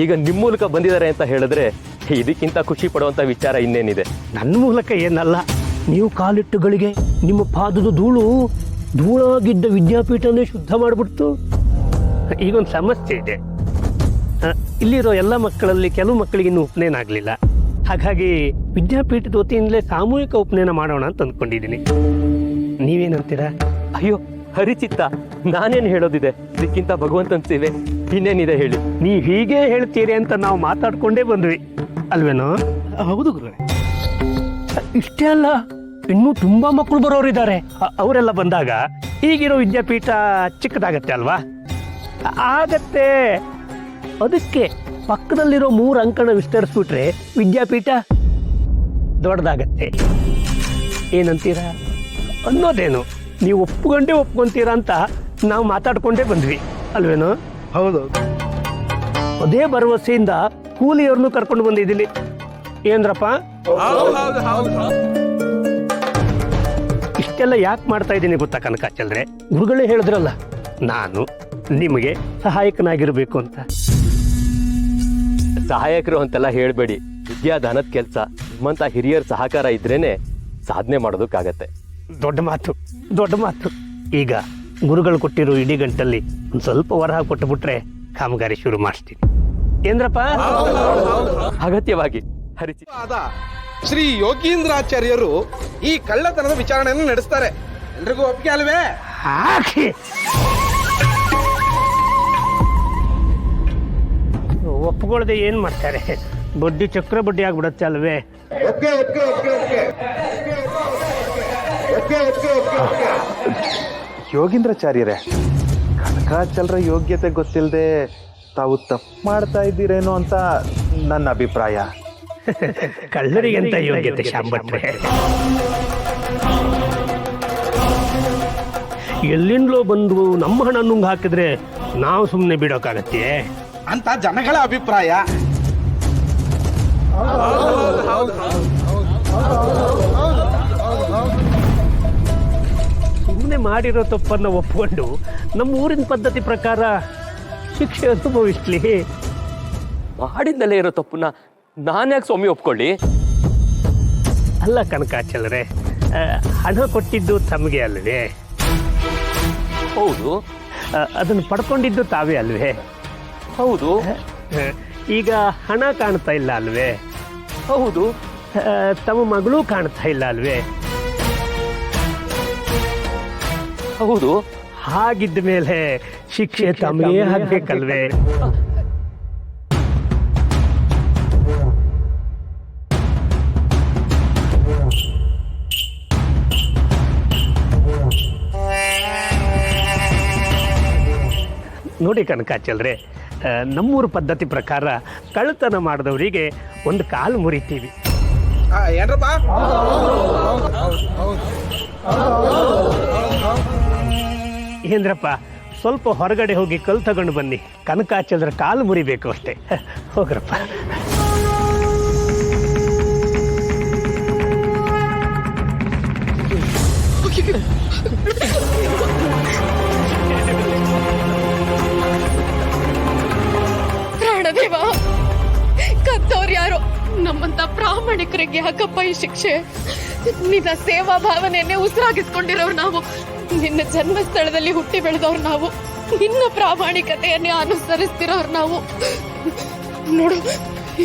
ಈಗ ನಿಮ್ಮ ಮೂಲಕ ಬಂದಿದ್ದಾರೆ ಅಂತ ಹೇಳಿದ್ರೆ ಇದಕ್ಕಿಂತ ಖುಷಿ ಪಡುವಂತ ವಿಚಾರ ಇನ್ನೇನಿದೆ. ನನ್ನ ಮೂಲಕ ಏನಲ್ಲ, ನೀವು ಕಾಲಿಟ್ಟುಗಳಿಗೆ ನಿಮ್ಮ ಪಾದದ ಧೂಳಾಗಿದ್ದ ವಿದ್ಯಾಪೀಠನೇ ಶುದ್ಧ ಮಾಡಿಬಿಡ್ತು. ಈಗೊಂದು ಸಮಸ್ಯೆ ಇದೆ. ಇಲ್ಲಿರೋ ಎಲ್ಲ ಮಕ್ಕಳಲ್ಲಿ ಕೆಲವು ಮಕ್ಕಳಿಗೆ ಇನ್ನೂ ಉಪನಯನ ಆಗಲಿಲ್ಲ. ಹಾಗಾಗಿ ವಿದ್ಯಾಪೀಠದ ವತಿಯಿಂದಲೇ ಸಾಮೂಹಿಕ ಉಪನಯನ ಮಾಡೋಣ ಅಂತ ಅಂದ್ಕೊಂಡಿದ್ದೀನಿ. ನೀವೇನಂತೀರಾ? ಅಯ್ಯೋ ಹರಿಚಿತ್ತ, ನಾನೇನು ಹೇಳೋದಿದೆ, ಇದಕ್ಕಿಂತ ಭಗವಂತನ ಸೇವೆ ಇನ್ನೇನಿದೆ ಹೇಳಿ. ನೀವು ಹೀಗೆ ಹೇಳ್ತೀರಿ ಅಂತ ನಾವು ಮಾತಾಡ್ಕೊಂಡೇ ಬಂದ್ವಿ ಅಲ್ವೇನೋ? ಹೌದು ಗುರು. ಇಷ್ಟೇ ಅಲ್ಲ, ಇನ್ನೂ ತುಂಬಾ ಮಕ್ಕಳು ಬರೋರಿದ್ದಾರೆ. ಅವರೆಲ್ಲ ಬಂದಾಗ ಈಗಿರೋ ವಿದ್ಯಾಪೀಠ ಚಿಕ್ಕದಾಗತ್ತೆ ಅಲ್ವಾ? ಆಗತ್ತೆ. ಅದಕ್ಕೆ ಪಕ್ಕದಲ್ಲಿರೋ 3 ಅಂಕಣ ವಿಸ್ತರಿಸ್ಬಿಟ್ರೆ ವಿದ್ಯಾಪೀಠ ದೊಡ್ಡದಾಗತ್ತೆ. ಏನಂತೀರಾ? ಅನ್ನೋದೇನು, ನೀವು ಒಪ್ಕೊಂತೀರಾ ಅಂತ ನಾವು ಮಾತಾಡ್ಕೊಂಡೇ ಬಂದ್ವಿ ಅಲ್ವೇನೋ? ಹೌದೌದು. ಅದೇ ಭರವಸೆಯಿಂದ ಕೂಲಿಯವ್ರನ್ನು ಕರ್ಕೊಂಡು ಬಂದಿದ್ದೀನಿ. ಏನ್ರಪ್ಪ? ಇಷ್ಟೆಲ್ಲ ಯಾಕೆ ಮಾಡ್ತಾ ಇದ್ದೀನಿ ಗೊತ್ತಾ ಕನಕಾಚಲರೇ? ಗುರುಗಳೇ ಹೇಳಿದ್ರಲ್ಲ, ನಾನು ನಿಮಗೆ ಸಹಾಯಕನಾಗಿರ್ಬೇಕು ಅಂತ. ಸಹಾಯಕರು ಅಂತೆಲ್ಲ ಹೇಳ್ಬೇಡಿ. ವಿದ್ಯಾದಾನದ ಕೆಲಸ ನಿಮ್ಮಂತ ಹಿರಿಯರ ಸಹಕಾರ ಇದ್ರೇನೆ ಸಾಧನೆ ಮಾಡೋದಕ್ಕಾಗತ್ತೆ. ದೊಡ್ಡ ಮಾತು, ದೊಡ್ಡ ಮಾತು. ಈಗ ಗುರುಗಳು ಕೊಟ್ಟಿರೋ ಇಡೀ ಗಂಟಲ್ಲಿ ಒಂದು ಸ್ವಲ್ಪ ವರಹ ಕೊಟ್ಟುಬಿಟ್ರೆ ಕಾಮಗಾರಿ ಶುರು ಮಾಡಿಸ್ತೀನಿ. ಏನ್ರಪ್ಪ? ಅಗತ್ಯವಾಗಿ ಹರಿಚಿ ಶ್ರೀ ಯೋಗೀಂದ್ರಾಚಾರ್ಯರು ಈ ಕಳ್ಳತನದ ವಿಚಾರಣೆಯನ್ನು ನಡೆಸ್ತಾರೆ. ಎಲ್ರಿಗೂ ಒಪ್ಪಿಗೆ ಅಲ್ವೇ? ಹಾಕಿ ಒಪ್ಕೊಳ್ದೆ ಏನ್ ಮಾಡ್ತಾರೆ? ಬಡ್ಡಿ ಚಕ್ರ ಬಡ್ಡಿ ಆಗ್ಬಿಡತ್ತೆ ಅಲ್ವೇ? ಯೋಗೀಂದ್ರಾಚಾರ್ಯರೇ, ಕನಕಾಚಲರ ಯೋಗ್ಯತೆ ಗೊತ್ತಿಲ್ಲದೆ ತಾವು ತಪ್ಪು ಮಾಡ್ತಾ ಇದ್ದೀರೇನೋ ಅಂತ ನನ್ನ ಅಭಿಪ್ರಾಯ. ಕಳ್ಳರಿಗೆಂತ ಯೋಗ್ಯತೆ ಶಾಂಭಟ್ರೆ? ಎಲ್ಲಿಂದಲೋ ಬಂದು ನಮ್ಮ ಹಣ ನುಂಗ್ ಹಾಕಿದ್ರೆ ನಾವು ಸುಮ್ಮನೆ ಬಿಡೋಕ್ಕಾಗತ್ತೆ ಅಂತ ಜನಗಳ ಅಭಿಪ್ರಾಯ. ಸುಮ್ಮನೆ ಮಾಡಿರೋ ತಪ್ಪನ್ನು ಒಪ್ಕೊಂಡು ನಮ್ಮ ಊರಿನ ಪದ್ಧತಿ ಪ್ರಕಾರ ಶಿಕ್ಷೆ ಅನುಭವಿಸ್ಲಿ. ಮಾಡಿದ್ದಲ್ಲೇ ಇರೋ ತಪ್ಪನ್ನ ನಾನ್ಯಾಕೆ ಸ್ವಾಮಿ ಒಪ್ಕೊಳ್ಳಿ? ಅಲ್ಲ ಕನಕಾಚಲರೇ, ಹಣ ಕೊಟ್ಟಿದ್ದು ತಮಗೆ ಅಲ್ವೇ? ಹೌದು. ಅದನ್ನು ಪಡ್ಕೊಂಡಿದ್ದು ತಾವೇ ಅಲ್ವೇ? ಹೌದು. ಈಗ ಹಣ ಕಾಣ್ತಾ ಇಲ್ಲ ಅಲ್ವೇ? ಹೌದು. ತಮ್ಮ ಮಗಳೂ ಕಾಣ್ತಾ ಇಲ್ಲ ಅಲ್ವೇ? ಹೌದು. ಹಾಗಿದ್ದ ಮೇಲೆ ಶಿಕ್ಷೆ ತಮಗೆ ಆಗ್ಬೇಕಲ್ವೇ? ನೋಡಿ ಕನಕಾಚಲರೇ, ನಮ್ಮೂರು ಪದ್ಧತಿ ಪ್ರಕಾರ ಕಳ್ಳತನ ಮಾಡಿದವರಿಗೆ ಒಂದು ಕಾಲು ಮುರಿತೀವಿ. ಏನ್ರಪ್ಪ? ಏನ್ರಪ್ಪ, ಸ್ವಲ್ಪ ಹೊರಗಡೆ ಹೋಗಿ ಕಲ್ಲು ತಗೊಂಡು ಬನ್ನಿ. ಕನಕಾಚಲರ ಕಾಲು ಮುರಿಬೇಕು ಅಷ್ಟೇ. ಹೋಗ್ರಪ್ಪ. ಪ್ರಾಣದೇವ, ಕತ್ತವ್ರು ಯಾರು? ನಮ್ಮಂತ ಪ್ರಾಮಾಣಿಕರಿಗೆ ಯಾಕಪ್ಪ ಈ ಶಿಕ್ಷೆ? ನಿನ್ನ ಸೇವಾ ಭಾವನೆಯನ್ನೇ ಉಸಿರಾಗಿಸ್ಕೊಂಡಿರೋರು ನಾವು. ನಿನ್ನ ಜನ್ಮಸ್ಥಳದಲ್ಲಿ ಹುಟ್ಟಿ ಬೆಳೆದವ್ರು ನಾವು. ನಿನ್ನ ಪ್ರಾಮಾಣಿಕತೆಯನ್ನೇ ಅನುಸರಿಸ್ತಿರೋರು ನಾವು. ನೋಡು,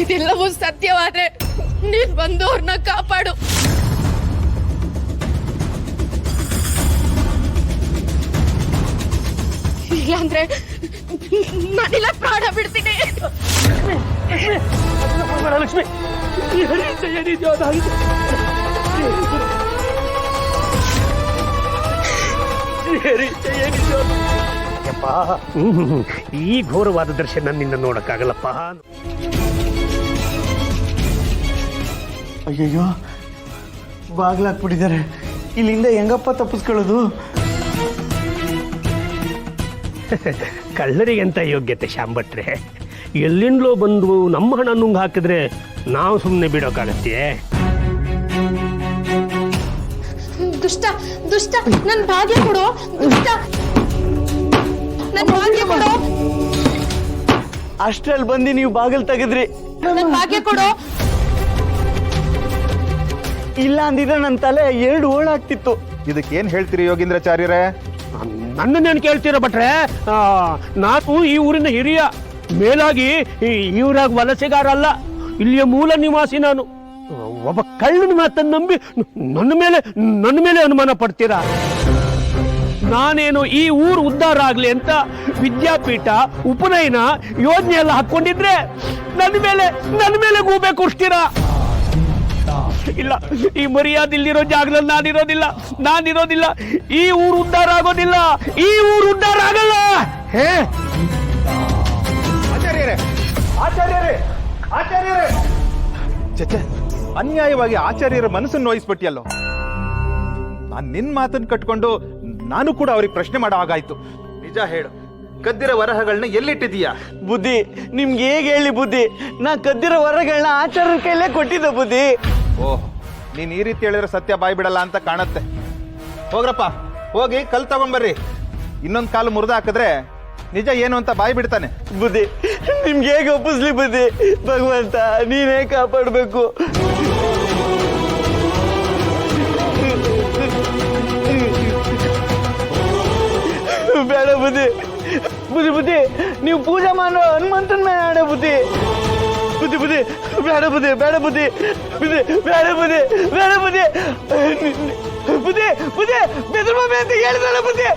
ಇದೆಲ್ಲವೂ ಸತ್ಯವಾದ್ರೆ ನೀನ್ ಬಂದವ್ರನ್ನ ಕಾಪಾಡು. ಇಲ್ಲಾಂದ್ರೆ ನಾನಿಲ್ಲ ಪ್ರಾಣ ಬಿಡ್ತೀನಿ. ಲಕ್ಷ್ಮಿ, ಈ ಘೋರವಾದ ದರ್ಶನ ನಿನ್ನ ನೋಡಕ್ಕಾಗಲ್ಲಪ್ಪ. ಅಯ್ಯಯ್ಯೋ, ಬಾಗ್ಲಾಕ್ಬಿಟ್ಟಿದ್ದಾರೆ. ಇಲ್ಲಿಂದ ಹೆಂಗಪ್ಪ ತಪ್ಪಿಸ್ಕೊಳ್ಳೋದು? ಕಳ್ಳರಿಗೆಂತ ಯೋಗ್ಯತೆ ಶಾಂಭಟ್ರೆ? ಎಲ್ಲಿಂದಲೋ ಬಂದು ನಮ್ಮ ಹಣ ನುಂಗ್ ಹಾಕಿದ್ರೆ ನಾವು ಸುಮ್ಮನೆ ಬಿಡೋಕ್ಕಾಗತ್ತೆ? ದುಷ್ಟ ದುಷ್ಟ, ನನ್ ಭಾಗ್ಯ ಕೊಡು. ದುಷ್ಟ, ನನ್ ಭಾಗ್ಯ ಕೊಡು. ಅಷ್ಟ್ರಲ್ಲಿ ಬಂದು ನೀವು ಬಾಗಿಲು ತೆಗೆದ್ರಿ. ನನ್ ಭಾಗ್ಯ ಕೊಡು. ಇಲ್ಲ ಅಂದಿದ್ರೆ ನನ್ನ ತಲೆ 2 ಓಳಾಗ್ತಿತ್ತು. ಇದಕ್ಕೆ ಏನ್ ಹೇಳ್ತೀರಿ ಯೋಗೀಂದ್ರಾಚಾರ್ಯರೇ? ನನ್ನನ್ನೇನು ಕೇಳ್ತೀರ ಭಟ್ರೆ? ನಾನು ಈ ಊರಿನ ಹಿರಿಯ, ಮೇಲಾಗಿ ಈ ಊರಾಗ ವಲಸೆಗಾರ ಅಲ್ಲ, ಇಲ್ಲಿಯ ಮೂಲ ನಿವಾಸಿ ನಾನು. ಒಬ್ಬ ಕಳ್ಳನ ಮಾತನ್ನು ನಂಬಿ ನನ್ನ ಮೇಲೆ ಅನುಮಾನ ಪಡ್ತೀರಾ? ನಾನೇನು ಈ ಊರು ಉದ್ಧಾರ ಆಗ್ಲಿ ಅಂತ ವಿದ್ಯಾಪೀಠ ಉಪನಯನ ಯೋಜನೆ ಎಲ್ಲ ಹಾಕೊಂಡಿದ್ರೆ ನನ್ನ ಮೇಲೆ ಗೂಬೆ ಕುರ್ಸ್ತೀರಾ? ಇಲ್ಲ, ಈ ಮರ್ಯಾದೆ ಇಲ್ಲಿರೋ ಜಾಗದಲ್ಲಿ ನಾನಿರೋದಿಲ್ಲ. ಈ ಊರು ಉದ್ಧಾರ ಆಗೋದಿಲ್ಲ, ಈ ಊರು ಉದ್ಧಾರ ಆಗಲ್ಲ. ಹೇ ಆಚಾರ್ಯರೇ ಚಚ್ಚೆ, ಅನ್ಯಾಯವಾಗಿ ಆಚಾರ್ಯರ ಮನಸ್ಸನ್ನು ನೋಯಿಸ್ಬಿಟ್ಟಿಯಲ್ಲೋ. ನಾನ್ ನಿನ್ ಮಾತನ್ನ ಕಟ್ಕೊಂಡು ನಾನು ಕೂಡ ಅವ್ರಿಗೆ ಪ್ರಶ್ನೆ ಮಾಡೋ ಹಾಗಾಯ್ತು. ನಿಜ ಹೇಳು, ಕದ್ದಿರೋ ವರಹಗಳನ್ನ ಎಲ್ಲಿಟ್ಟಿದೀಯಾ? ಬುದ್ಧಿ, ನಿಮ್ಗೆ ಹೇಗೆ ಹೇಳಿ ಬುದ್ಧಿ? ನಾ ಕದ್ದಿರೋ ವರಗಳನ್ನ ಆಚಾರ್ಯರ ಕೈಲೇ ಕೊಟ್ಟಿದ್ದೆ ಬುದ್ಧಿ. ಓಹ್, ನೀನ್ ಈ ರೀತಿ ಹೇಳಿದ್ರೆ ಸತ್ಯ ಬಾಯ್ ಬಿಡಲ್ಲ ಅಂತ ಕಾಣತ್ತೆ. ಹೋಗ್ರಪ್ಪ, ಹೋಗಿ ಕಲ್ ತಗೊಂಬರ್ರಿ. ಇನ್ನೊಂದ್ ಕಾಲು ಮುರಿದು ಹಾಕಿದ್ರೆ ನಿಜ ಏನು ಅಂತ ಬಾಯ್ ಬಿಡ್ತಾನೆ. ಬುದ್ಧಿ, ನಿಮ್ಗೆ ಹೇಗೆ ಒಪ್ಪಿಸ್ಲಿ ಬುದ್ಧಿ? ಭಗವಂತ ನೀನೇ ಕಾಪಾಡ್ಬೇಕು. ಬೇಡ ಬುದ್ಧಿ, ನೀವು ಪೂಜೆ ಮಾಡೋ ಹನುಮಂತನ ಮೇಲೆ ಆಡ ಬುದ್ಧಿ. ಬೇಡ ಬುದ್ಧಿ ಬೆದರ್ಬಾಬೆ ಅಂತ ಹೇಳಿದಲ್ಲ ಬುದ್ಧಿ.